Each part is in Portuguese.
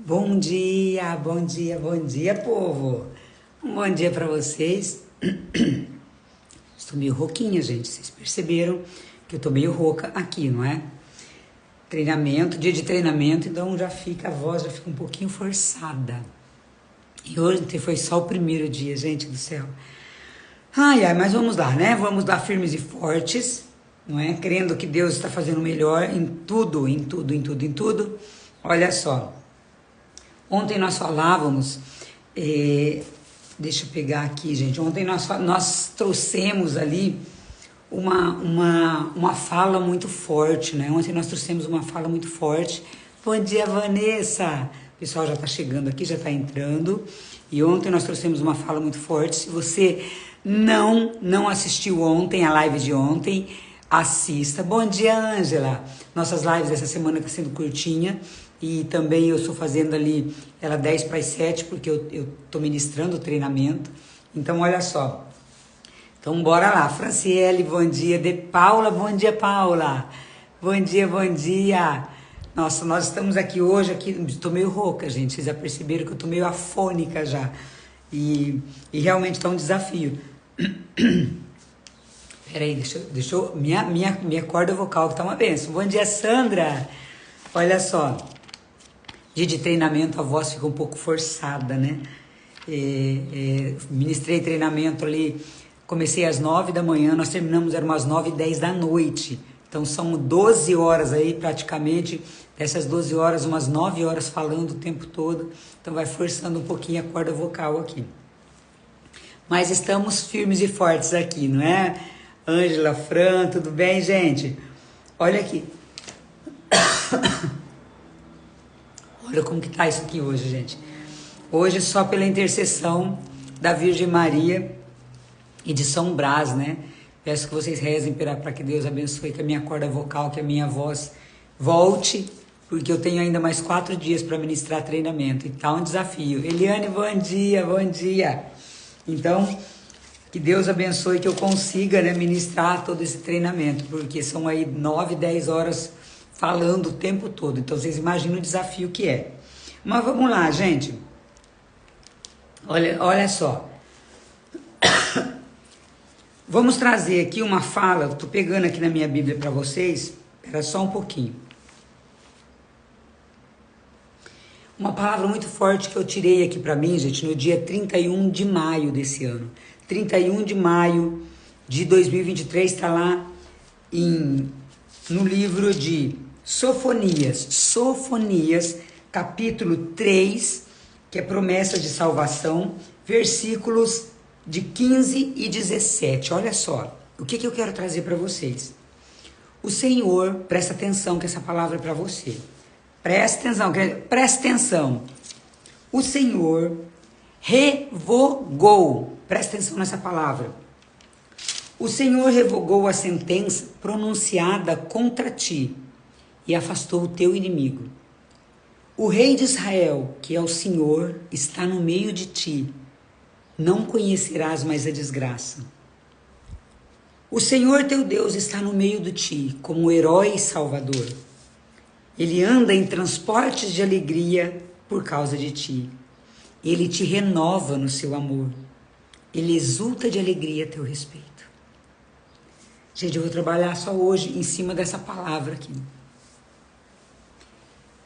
Bom dia, bom dia, bom dia, povo. Um bom dia para vocês. Estou meio rouquinha, gente. Vocês perceberam que eu tô meio rouca aqui, não é? Treinamento, dia de treinamento, então a voz já fica um pouquinho forçada. E hoje foi só o primeiro dia, gente do céu. Ai, ai, mas vamos lá, né? Vamos lá firmes e fortes, não é? Crendo que Deus está fazendo o melhor em tudo, em tudo, em tudo, em tudo. Olha só. Ontem nós falávamos, deixa eu pegar aqui, gente. Ontem nós trouxemos ali uma fala muito forte, né? Ontem nós trouxemos uma fala muito forte. Bom dia, Vanessa! O pessoal já está chegando aqui, já está entrando. E ontem nós trouxemos uma fala muito forte. Se você não assistiu ontem, a live de ontem, assista. Bom dia, Ângela! Nossas lives essa semana está sendo curtinha. E também eu estou fazendo ali, ela 10 para as 7, porque eu estou ministrando o treinamento. Então, olha só. Então, bora lá. Franciele, bom dia. De Paula, bom dia, Paula. Bom dia, bom dia. Nossa, nós estamos aqui hoje, estou meio rouca, gente. Vocês já perceberam que eu estou meio afônica já. E realmente está um desafio. Peraí, deixa eu minha corda vocal que está uma benção. Bom dia, Sandra. Olha só. Dia de treinamento, a voz fica um pouco forçada, né? Ministrei treinamento ali, comecei às 9 da manhã, nós terminamos, eram umas 9h10 da noite. Então são 12 horas aí praticamente, dessas 12 horas, umas 9 horas falando o tempo todo. Então vai forçando um pouquinho a corda vocal aqui. Mas estamos firmes e fortes aqui, não é? Ângela, Fran, tudo bem, gente? Olha aqui. Olha como que tá isso aqui hoje, gente. Hoje só pela intercessão da Virgem Maria e de São Brás, né? Peço que vocês rezem para que Deus abençoe, que a minha corda vocal, que a minha voz volte, porque eu tenho ainda mais 4 dias para ministrar treinamento. E tá um desafio. Eliane, bom dia, bom dia. Então, que Deus abençoe, que eu consiga, né, ministrar todo esse treinamento, porque são aí 9, 10 horas falando o tempo todo. Então, vocês imaginam o desafio que é. Mas vamos lá, gente. Olha só. Vamos trazer aqui uma fala. Estou pegando aqui na minha Bíblia para vocês. Espera só um pouquinho. Uma palavra muito forte que eu tirei aqui para mim, gente, no dia 31 de maio desse ano. 31 de maio de 2023, está lá no livro de Sofonias, capítulo 3, que é promessa de salvação, versículos de 15 e 17. Olha só, o que eu quero trazer para vocês. O Senhor, presta atenção que essa palavra é para você. Presta atenção. O Senhor revogou, presta atenção nessa palavra. O Senhor revogou a sentença pronunciada contra ti e afastou o teu inimigo. O rei de Israel, que é o Senhor, está no meio de ti. Não conhecerás mais a desgraça. O Senhor teu Deus está no meio de ti, como herói e salvador. Ele anda em transportes de alegria por causa de ti. Ele te renova no seu amor. Ele exulta de alegria a teu respeito. Gente, eu vou trabalhar só hoje em cima dessa palavra aqui.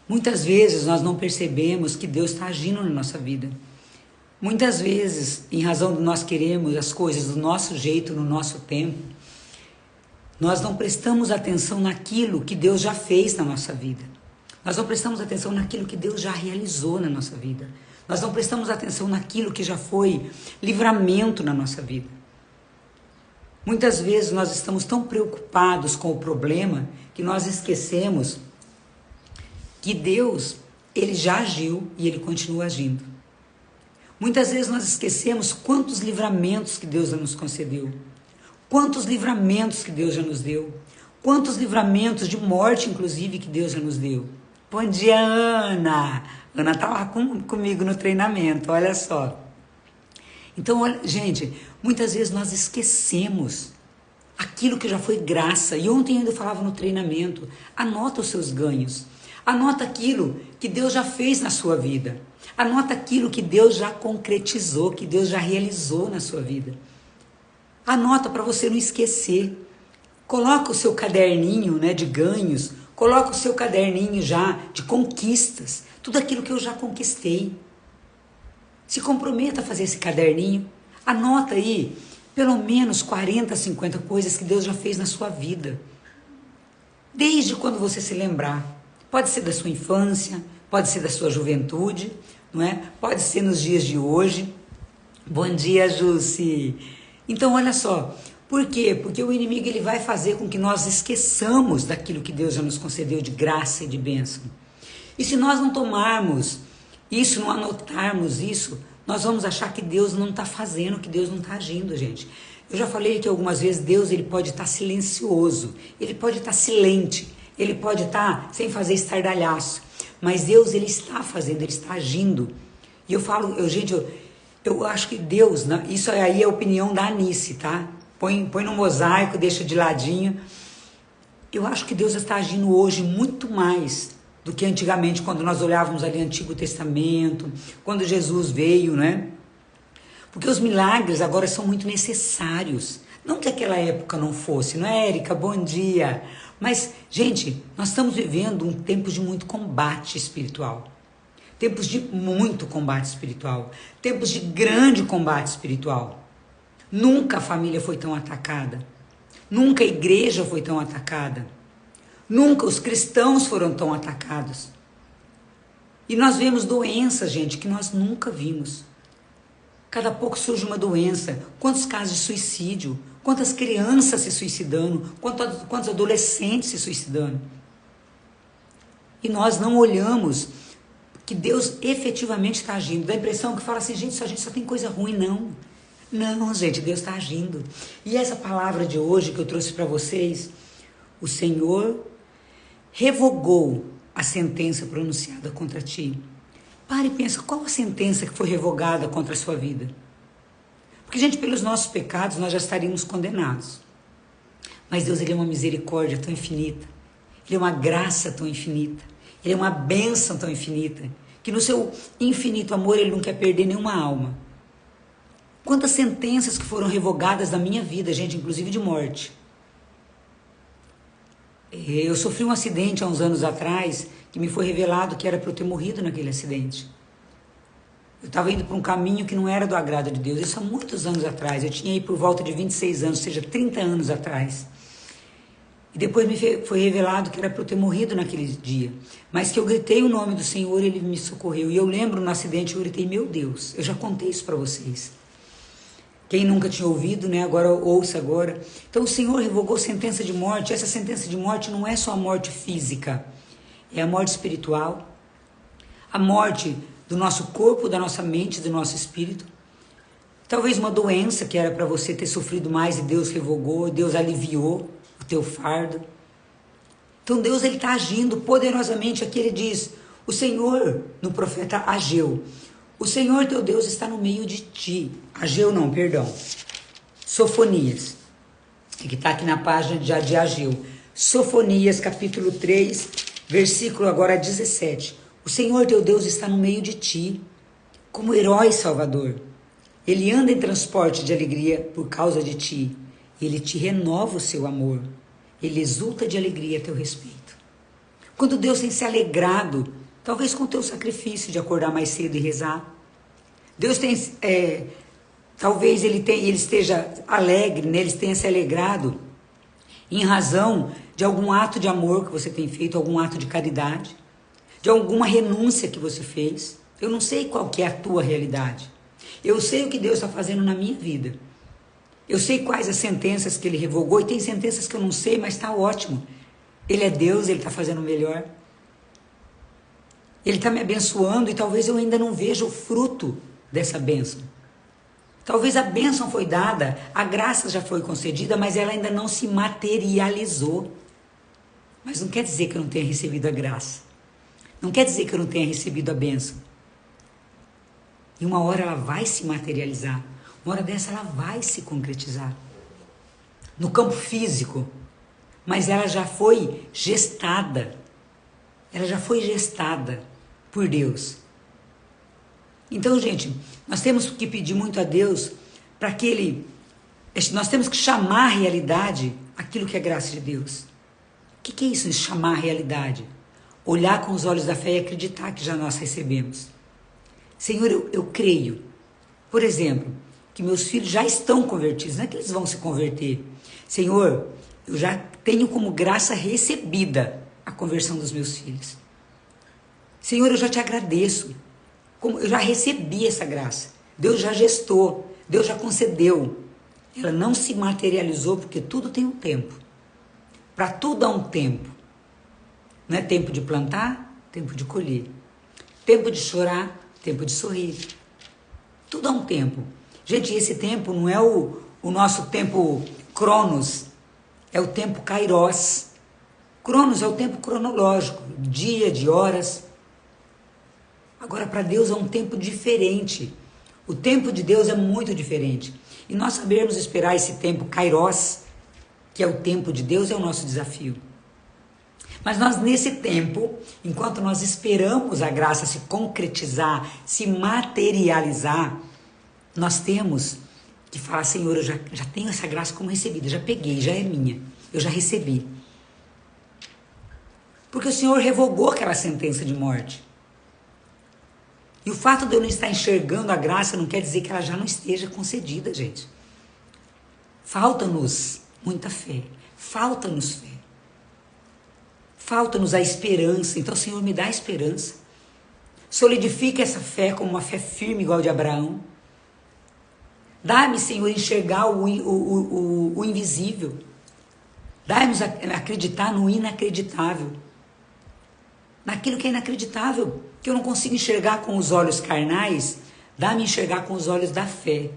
Muitas vezes nós não percebemos que Deus está agindo na nossa vida. Muitas vezes, em razão de nós queremos as coisas do nosso jeito, no nosso tempo, nós não prestamos atenção naquilo que Deus já fez na nossa vida. Nós não prestamos atenção naquilo que Deus já realizou na nossa vida. Nós não prestamos atenção naquilo que já foi livramento na nossa vida. Muitas vezes nós estamos tão preocupados com o problema que nós esquecemos que Deus, Ele já agiu e Ele continua agindo. Muitas vezes nós esquecemos quantos livramentos que Deus já nos concedeu. Quantos livramentos que Deus já nos deu. Quantos livramentos de morte, inclusive, que Deus já nos deu. Bom dia, Ana. Ana está lá comigo no treinamento, olha só. Então, olha, gente, muitas vezes nós esquecemos aquilo que já foi graça. E ontem ainda eu falava no treinamento, anota os seus ganhos. Anota aquilo que Deus já fez na sua vida. Anota aquilo que Deus já concretizou, que Deus já realizou na sua vida. Anota para você não esquecer. Coloca o seu caderninho, né, de ganhos. Coloca o seu caderninho já de conquistas. Tudo aquilo que eu já conquistei. Se comprometa a fazer esse caderninho. Anota aí pelo menos 40, 50 coisas que Deus já fez na sua vida. Desde quando você se lembrar. Pode ser da sua infância, pode ser da sua juventude, não é? Pode ser nos dias de hoje. Bom dia, Jussi. Então, olha só. Por quê? Porque o inimigo ele vai fazer com que nós esqueçamos daquilo que Deus já nos concedeu de graça e de bênção. E se nós não tomarmos isso, não anotarmos isso, nós vamos achar que Deus não está fazendo, que Deus não está agindo, gente. Eu já falei que algumas vezes Deus ele pode estar silencioso, ele pode estar silente, ele pode estar sem fazer estardalhaço, mas Deus ele está fazendo, ele está agindo. E eu falo, eu acho que Deus, isso aí é a opinião da Anice, tá? Põe no mosaico, deixa de ladinho. Eu acho que Deus está agindo hoje muito mais do que antigamente, quando nós olhávamos ali o Antigo Testamento, quando Jesus veio, né? Porque os milagres agora são muito necessários. Não que aquela época não fosse, não é, Érica? Bom dia. Mas, gente, nós estamos vivendo um tempo de muito combate espiritual. Tempos de muito combate espiritual. Tempos de grande combate espiritual. Nunca a família foi tão atacada. Nunca a igreja foi tão atacada. Nunca os cristãos foram tão atacados. E nós vemos doenças, gente, que nós nunca vimos. Cada pouco surge uma doença. Quantos casos de suicídio? Quantas crianças se suicidando? Quantos adolescentes se suicidando? E nós não olhamos que Deus efetivamente está agindo. Dá a impressão que fala assim, gente, só tem coisa ruim, não. Não, gente, Deus está agindo. E essa palavra de hoje que eu trouxe para vocês, o Senhor revogou a sentença pronunciada contra ti. Pare e pensa, qual a sentença que foi revogada contra a sua vida? Porque, gente, pelos nossos pecados nós já estaríamos condenados. Mas Deus, ele é uma misericórdia tão infinita. Ele é uma graça tão infinita. Ele é uma bênção tão infinita. Que no seu infinito amor ele não quer perder nenhuma alma. Quantas sentenças que foram revogadas na minha vida, gente, inclusive de morte. Eu sofri um acidente há uns anos atrás, que me foi revelado que era para eu ter morrido naquele acidente. Eu estava indo para um caminho que não era do agrado de Deus, isso há muitos anos atrás, eu tinha aí por volta de 26 anos, ou seja, 30 anos atrás. E depois me foi revelado que era para eu ter morrido naquele dia, mas que eu gritei o nome do Senhor e Ele me socorreu. E eu lembro no acidente, eu gritei, meu Deus, eu já contei isso para vocês. Quem nunca tinha ouvido, né? Agora ouça agora. Então o Senhor revogou sentença de morte. Essa sentença de morte não é só a morte física, é a morte espiritual, a morte do nosso corpo, da nossa mente, do nosso espírito. Talvez uma doença que era para você ter sofrido mais e Deus revogou, Deus aliviou o teu fardo. Então Deus ele está agindo poderosamente. Aqui ele diz, o Senhor, no profeta Ageu, o Senhor teu Deus está no meio de ti. Ageu não, perdão. Sofonias. Que está aqui na página de Ageu. Sofonias, capítulo 3, versículo agora 17. O Senhor teu Deus está no meio de ti, como herói salvador. Ele anda em transporte de alegria por causa de ti. Ele te renova o seu amor. Ele exulta de alegria a teu respeito. Quando Deus tem se alegrado, talvez com o teu sacrifício de acordar mais cedo e rezar. Deus tem, talvez ele esteja alegre, né? Ele tenha se alegrado em razão de algum ato de amor que você tem feito, algum ato de caridade, de alguma renúncia que você fez. Eu não sei qual que é a tua realidade. Eu sei o que Deus está fazendo na minha vida. Eu sei quais as sentenças que Ele revogou, e tem sentenças que eu não sei, mas está ótimo. Ele é Deus, Ele está fazendo o melhor. Ele está me abençoando e talvez eu ainda não veja o fruto dessa bênção. Talvez a bênção foi dada, a graça já foi concedida, mas ela ainda não se materializou. Mas não quer dizer que eu não tenha recebido a graça. Não quer dizer que eu não tenha recebido a bênção. E uma hora ela vai se materializar. Uma hora dessa ela vai se concretizar. No campo físico. Mas ela já foi gestada. ela já foi gestada por Deus. Então, gente, nós temos que pedir muito a Deus para que nós temos que chamar a realidade aquilo que é graça de Deus. O que é isso de chamar a realidade? Olhar com os olhos da fé e acreditar que já nós recebemos. Senhor, eu creio, por exemplo, que meus filhos já estão convertidos, não é que eles vão se converter. Senhor, eu já tenho como graça recebida a conversão dos meus filhos. Senhor, eu já te agradeço, eu já recebi essa graça. Deus já gestou, Deus já concedeu. Ela não se materializou porque tudo tem um tempo. Para tudo há um tempo. Não é tempo de plantar, tempo de colher. Tempo de chorar, tempo de sorrir. Tudo há um tempo. Gente, esse tempo não é o nosso tempo Cronos, é o tempo Kairos. Cronos é o tempo cronológico, dia, de horas. Agora, para Deus é um tempo diferente. O tempo de Deus é muito diferente. E nós sabermos esperar esse tempo Kairos, que é o tempo de Deus, é o nosso desafio. Mas nós, nesse tempo, enquanto nós esperamos a graça se concretizar, se materializar, nós temos que falar, Senhor, eu já tenho essa graça como recebida, já peguei, já é minha, eu já recebi. Porque o Senhor revogou aquela sentença de morte. E o fato de eu não estar enxergando a graça não quer dizer que ela já não esteja concedida, gente. Falta-nos muita fé, falta-nos fé. Falta-nos a esperança. Então, Senhor, me dá esperança. Solidifica essa fé como uma fé firme, igual a de Abraão. Dá-me, Senhor, enxergar o invisível. Dá-nos acreditar no inacreditável. Naquilo que é inacreditável, que eu não consigo enxergar com os olhos carnais, dá-me enxergar com os olhos da fé.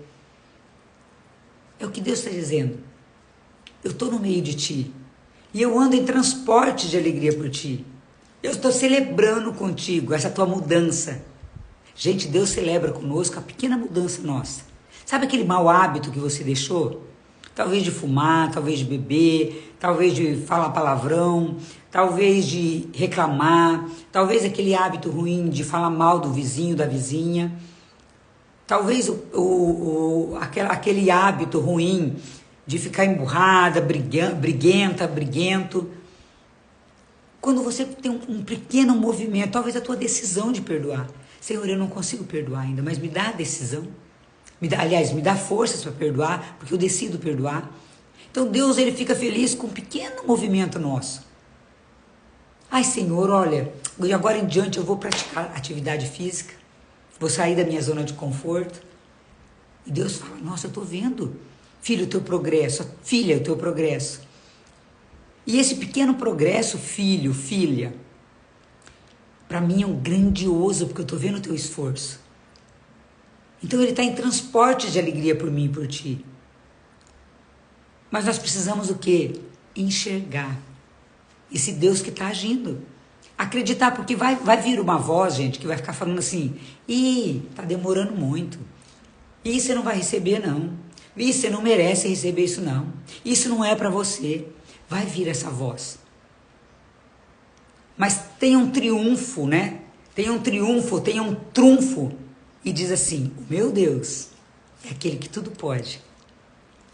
É o que Deus está dizendo. Eu estou no meio de ti. E eu ando em transporte de alegria por ti. Eu estou celebrando contigo essa tua mudança. Gente, Deus celebra conosco a pequena mudança nossa. Sabe aquele mau hábito que você deixou? Talvez de fumar, talvez de beber, talvez de falar palavrão, talvez de reclamar, talvez aquele hábito ruim de falar mal do vizinho, da vizinha. Talvez aquele hábito ruim de ficar emburrada, briguento. Quando você tem um pequeno movimento, talvez a tua decisão de perdoar. Senhor, eu não consigo perdoar ainda, mas me dá a decisão. Me dá forças para perdoar, porque eu decido perdoar. Então Deus, ele fica feliz com um pequeno movimento nosso. Ai, Senhor, olha, de agora em diante eu vou praticar atividade física, vou sair da minha zona de conforto. E Deus fala, nossa, eu estou vendo, filho, o teu progresso, filha, o teu progresso. E esse pequeno progresso, filho, filha, para mim é um grandioso, porque eu estou vendo o teu esforço. Então ele está em transporte de alegria por mim e por ti. Mas nós precisamos o quê? Enxergar esse Deus que está agindo. Acreditar, porque vai vir uma voz, gente, que vai ficar falando assim, está demorando muito. Você não vai receber, não. Você não merece receber isso, não. Isso não é para você. Vai vir essa voz. Mas tem um triunfo, né? Tem um trunfo. E diz assim, o meu Deus é aquele que tudo pode.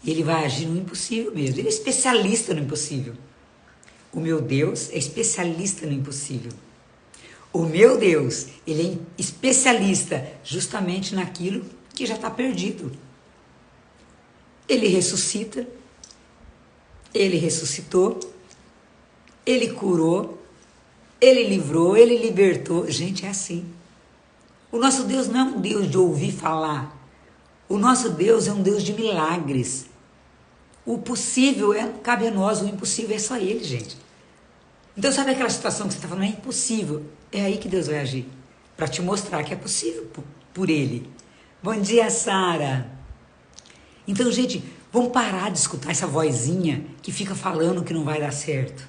E ele vai agir no impossível mesmo. Ele é especialista no impossível. O meu Deus é especialista no impossível. O meu Deus, ele é especialista justamente naquilo que já está perdido. Ele ressuscita, ele ressuscitou, ele curou, ele livrou, ele libertou. Gente, é assim. O nosso Deus não é um Deus de ouvir falar. O nosso Deus é um Deus de milagres. O possível cabe a nós, o impossível é só Ele, gente. Então sabe aquela situação que você está falando, é impossível? É aí que Deus vai agir, para te mostrar que é possível por Ele. Bom dia, Sara. Então, gente, vamos parar de escutar essa vozinha que fica falando que não vai dar certo.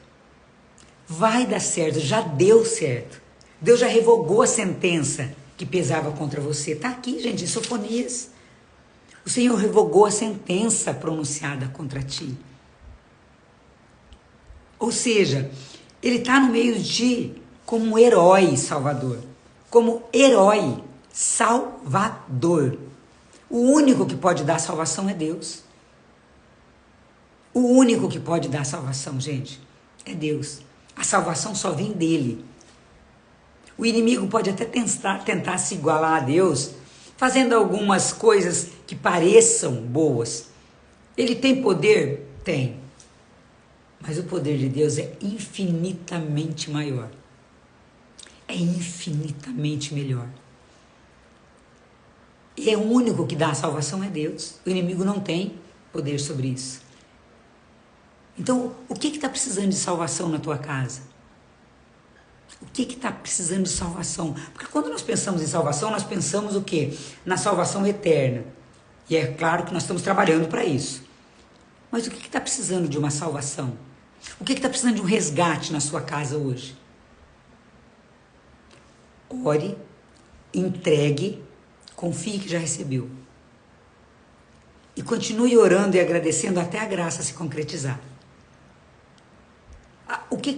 Vai dar certo, já deu certo. Deus já revogou a sentença que pesava contra você. Está aqui, gente, em Sofonias. O Senhor revogou a sentença pronunciada contra ti. Ou seja, Ele está no meio de ti como um herói salvador, como herói salvador. O único que pode dar salvação é Deus. O único que pode dar salvação, gente, é Deus. A salvação só vem dele. O inimigo pode até tentar se igualar a Deus, fazendo algumas coisas que pareçam boas. Ele tem poder? Tem. Mas o poder de Deus é infinitamente maior. É infinitamente melhor. E é o único que dá a salvação é Deus. O inimigo não tem poder sobre isso. Então, o que está precisando de salvação na tua casa? O que está precisando de salvação? Porque quando nós pensamos em salvação, nós pensamos o quê? Na salvação eterna. E é claro que nós estamos trabalhando para isso. Mas o que está precisando de uma salvação? O que está precisando de um resgate na sua casa hoje? Ore, entregue, confie que já recebeu. E continue orando e agradecendo até a graça se concretizar.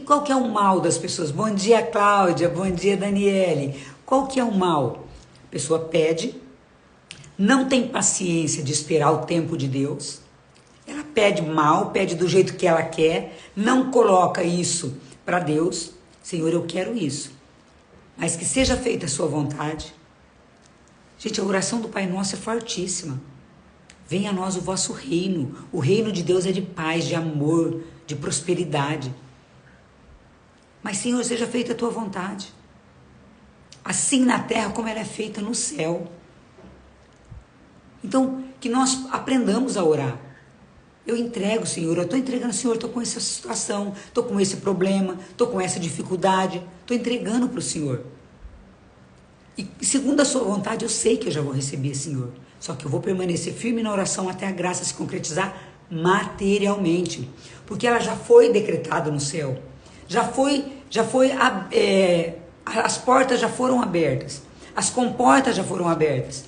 Qual que é o mal das pessoas? Bom dia, Cláudia. Bom dia, Daniele. Qual que é o mal? A pessoa pede, não tem paciência de esperar o tempo de Deus. Ela pede mal, pede do jeito que ela quer, não coloca isso para Deus. Senhor, eu quero isso, mas que seja feita a sua vontade. Gente, a oração do Pai Nosso é fortíssima. Venha a nós o vosso reino. O reino de Deus é de paz, de amor, de prosperidade. Mas, Senhor, seja feita a tua vontade. Assim na terra como ela é feita no céu. Então, que nós aprendamos a orar. Eu entrego, Senhor, eu estou entregando, Senhor, estou com essa situação, estou com esse problema, estou com essa dificuldade, estou entregando para o Senhor. E segundo a sua vontade, eu sei que eu já vou receber, Senhor. Só que eu vou permanecer firme na oração até a graça se concretizar materialmente. Porque ela já foi decretada no céu. As portas já foram abertas. As comportas já foram abertas.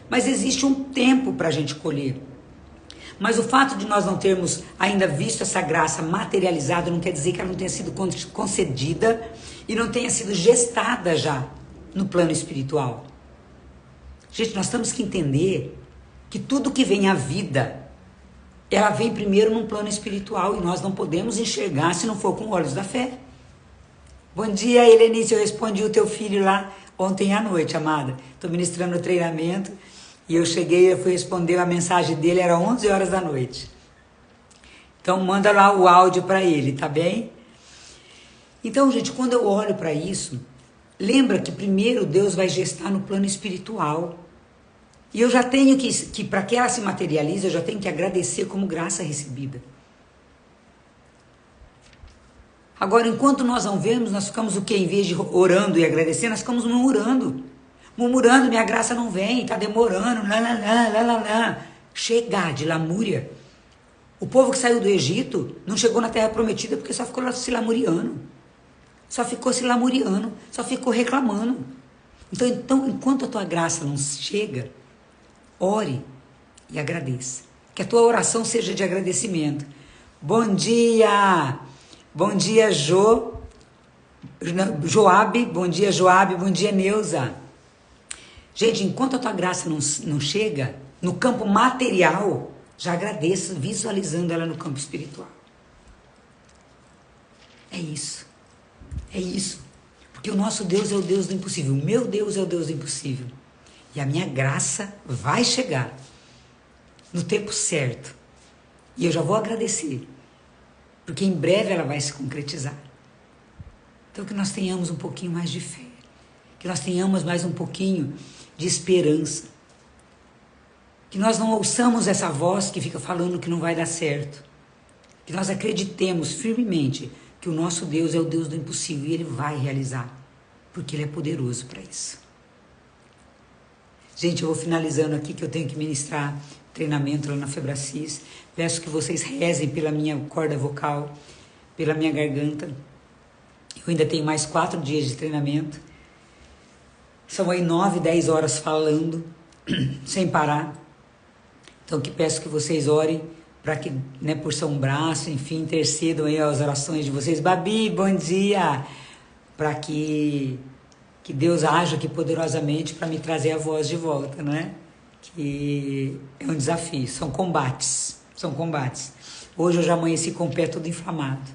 Mas existe um tempo para a gente colher. Mas o fato de nós não termos ainda visto essa graça materializada não quer dizer que ela não tenha sido concedida e não tenha sido gestada já no plano espiritual. Gente, nós temos que entender que tudo que vem à vida, ela vem primeiro num plano espiritual e nós não podemos enxergar se não for com olhos da fé. Bom dia, Helenice, eu respondi o teu filho lá ontem à noite, amada. Estou ministrando o treinamento e eu cheguei, eu fui responder a mensagem dele, era 11 horas da noite. Então manda lá o áudio para ele, tá bem? Então, gente, quando eu olho para isso, lembra que primeiro Deus vai gestar no plano espiritual. E eu já tenho que para que ela se materialize, eu já tenho que agradecer como graça recebida. Agora, enquanto nós não vemos, nós ficamos o quê? Em vez de orando e agradecendo, nós ficamos murmurando. Murmurando, minha graça não vem, está demorando, lá. Chega de lamúria. O povo que saiu do Egito não chegou na terra prometida porque só ficou lá se lamuriando. Só ficou reclamando. Então, enquanto a tua graça não chega, ore e agradeça. Que a tua oração seja de agradecimento. Bom dia! Bom dia, Joabe. Bom dia, Joabe. Bom dia, Neuza. Gente, enquanto a tua graça não chega, no campo material, já agradeça, visualizando ela no campo espiritual. É isso. É isso. Porque o nosso Deus é o Deus do impossível. O meu Deus é o Deus do impossível. E a minha graça vai chegar no tempo certo. E eu já vou agradecer. Porque em breve ela vai se concretizar. Então que nós tenhamos um pouquinho mais de fé. Que nós tenhamos mais um pouquinho de esperança. Que nós não ouçamos essa voz que fica falando que não vai dar certo. Que nós acreditemos firmemente que o nosso Deus é o Deus do impossível e Ele vai realizar. Porque Ele é poderoso para isso. Gente, eu vou finalizando aqui que eu tenho que ministrar treinamento lá na Febracis. Peço que vocês rezem pela minha corda vocal, pela minha garganta. Eu ainda tenho mais 4 dias de treinamento. São aí 9, 10 horas falando, sem parar. Então, que peço que vocês orem para que, por São Braço, enfim, intercedam aí as orações de vocês. Babi, bom dia! para que Deus haja aqui poderosamente para me trazer a voz de volta, não é? Que é um desafio, são combates. Hoje eu já amanheci com o pé todo inflamado.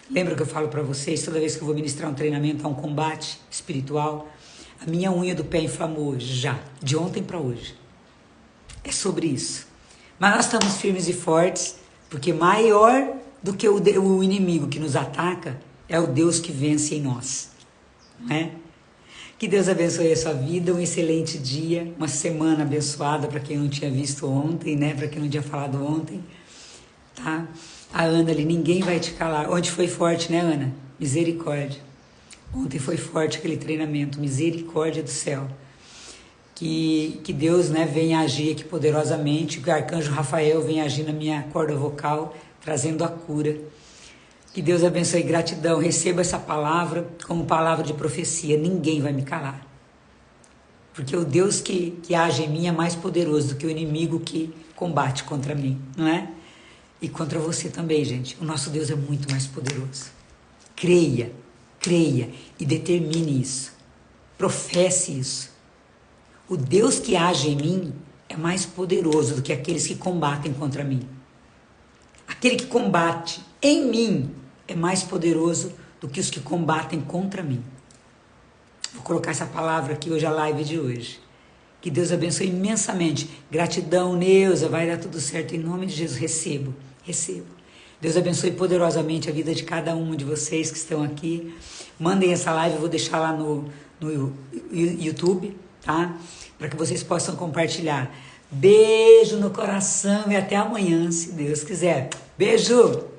Lembra que eu falo para vocês, toda vez que eu vou ministrar um treinamento a um combate espiritual, a minha unha do pé inflamou hoje, já, de ontem para hoje. É sobre isso. Mas nós estamos firmes e fortes, porque maior do que o inimigo que nos ataca é o Deus que vence em nós. Não é? Que Deus abençoe a sua vida, um excelente dia, uma semana abençoada para quem não tinha visto ontem, né? Para quem não tinha falado ontem, tá? A Ana ali, ninguém vai te calar. Ontem foi forte, né, Ana? Misericórdia. Ontem foi forte aquele treinamento, misericórdia do céu. Que Deus, né, venha agir aqui poderosamente, que o arcanjo Rafael venha agir na minha corda vocal, trazendo a cura. Que Deus abençoe, gratidão, receba essa palavra como palavra de profecia, ninguém vai me calar. Porque o Deus que age em mim é mais poderoso do que o inimigo que combate contra mim, não é? E contra você também, gente. O nosso Deus é muito mais poderoso. Creia e determine isso. Professe isso. O Deus que age em mim é mais poderoso do que aqueles que combatem contra mim. Aquele que combate em mim é mais poderoso do que os que combatem contra mim. Vou colocar essa palavra aqui hoje, a live de hoje. Que Deus abençoe imensamente. Gratidão, Neuza, vai dar tudo certo. Em nome de Jesus, recebo. Deus abençoe poderosamente a vida de cada um de vocês que estão aqui. Mandem essa live, eu vou deixar lá no YouTube, tá? Para que vocês possam compartilhar. Beijo no coração e até amanhã, se Deus quiser. Beijo!